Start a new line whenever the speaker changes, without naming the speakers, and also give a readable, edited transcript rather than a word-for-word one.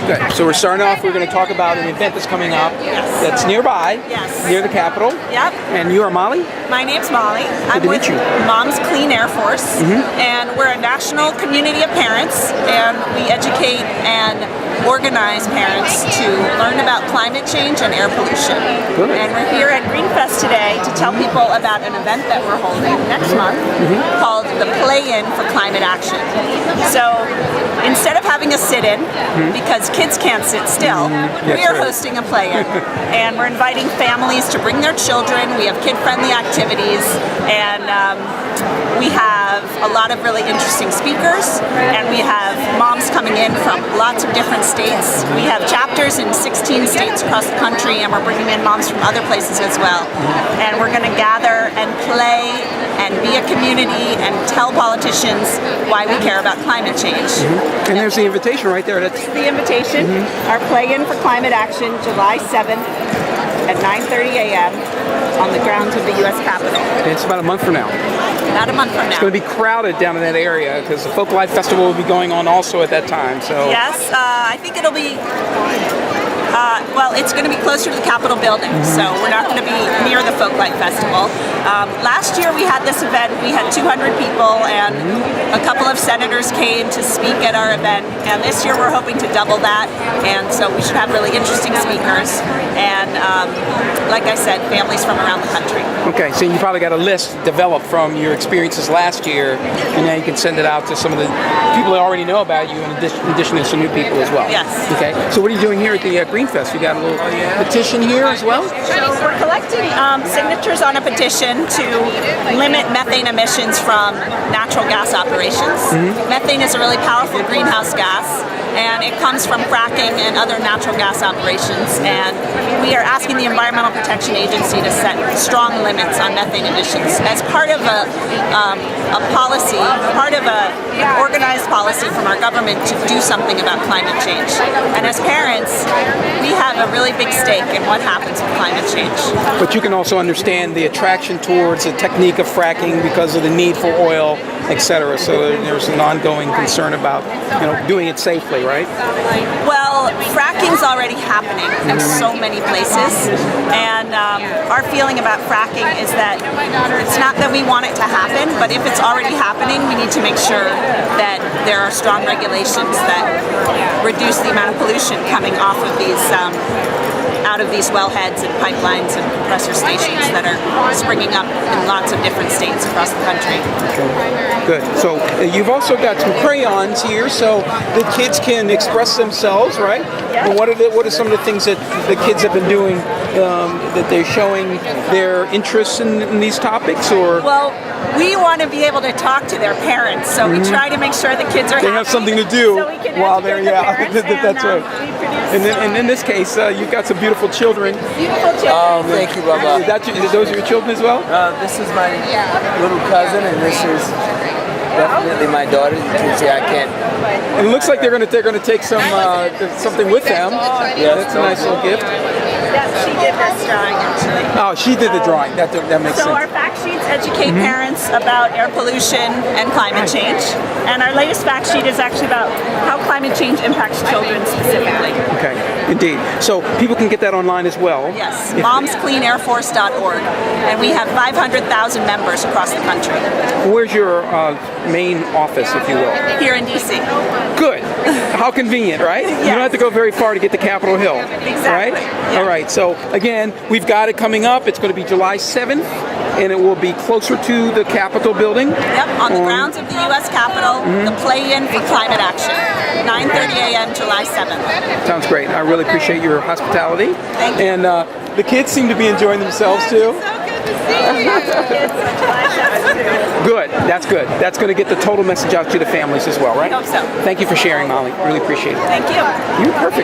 Good. So we're starting off, we're going to talk about an event that's coming up that's nearby, near the Capitol.
Yep.
And you are Molly?
My name's Molly.
Good to meet you.
Mom's Clean Air Force. And we're a national community of parents, and we educate and organize parents to learn about climate change and air pollution.
Good.
And we're here at Greenfest today to tell people about an event that we're holding next month called the Play-In for Climate Action. So instead of having a sit-in, because kids can't sit still, we are hosting a play-in. And we're inviting families to bring their children. We have kid-friendly activities, and we have a lot of really interesting speakers, and we have moms coming in from lots of different states. We have chapters in 16 states across the country, and we're bringing in moms from other places as well. And we're going to gather and play and be a community and tell politicians why we care about climate change.
And there's the invitation right there. That's
the invitation. Our Play-In for Climate Action, July 7th at 9:30 a.m. on the grounds of the U.S. Capitol.
It's about a month from now.
About a month from now.
It's going to be crowded down in that area because the Folk Life Festival will be going on also at that time. So
yes, I think it'll be. Well, it's going to be closer to the Capitol building, so we're not going to be near the Folk Life Festival. Last year we had this event, we had 200 people, and a couple of senators came to speak at our event, and this year we're hoping to double that, and so we should have really interesting speakers, and like I said, families from around the country.
Okay, so you probably got a list developed from your experiences last year, and now you can send it out to some of the people that already know about you, in addition to some new people as well.
Yes.
Okay, so what are you doing here at the Greenfest? You got a little petition here as well?
So we're collecting signatures on a petition to limit methane emissions from natural gas operations. Methane is a really powerful greenhouse gas, and it comes from fracking and other natural gas operations, and we are asking the Environmental Protection Agency to set strong limits on methane emissions as part of a policy, part of an organized policy from our government to do something about climate change. And as parents, we have a really big stake in what happens with climate change.
But you can also understand the attraction towards the technique of fracking because of the need for oil, etc. So there's an ongoing concern about doing it safely, right?
Well, fracking's already happening in so many places, and our feeling about fracking is that it's not that we want it to happen, but if it's already happening, we need to make sure that there are strong regulations that reduce the amount of pollution coming off of these out of these wellheads and pipelines and compressor stations that are springing up in lots of different states across the country.
Good. So you've also got some crayons here, so the kids can express themselves, right?
Yeah.
And what are some of the things that the kids have been doing that they're showing their interest in these topics, or?
Well, we want to be able to talk to their parents, so we try to make sure the kids are happy.
They have something to do
so we can
while they're that's right. And in this case, you've got some beautiful children.
Beautiful children.
Thank you, Baba.
Those are your children as well?
This is my little cousin, and this is definitely my daughter. You can see I can't.
And it looks like they're going to take some something with them.
Yes,
that's a nice little gift.
Yeah, she did this drawing actually.
Oh, she did the drawing. That makes sense.
So our fact sheets educate parents about air pollution and climate change. And our latest fact sheet is actually about how climate change impacts children specifically.
Okay, indeed. So people can get that online as well.
Yes, momscleanairforce.org. And we have 500,000 members across the country.
Where's your main office, if you will?
Here in D.C.
Good. How convenient, right?
Yes.
You don't have to go very far to get to Capitol Hill.
Exactly.
Right?
Yeah.
All right. So again, we've got it coming up. It's going to be July 7th, and it will be closer to the Capitol building.
Yep, on the grounds of the U.S. Capitol, the Play-In for Climate Action, 9:30 a.m. July 7th.
Sounds great. I really appreciate your hospitality.
Thank you.
And the kids seem to be enjoying themselves too. Good. That's good. That's going to get the total message out to the families as well, right?
I hope so.
Thank you for sharing, Molly. Really appreciate it.
Thank you.
You're perfect.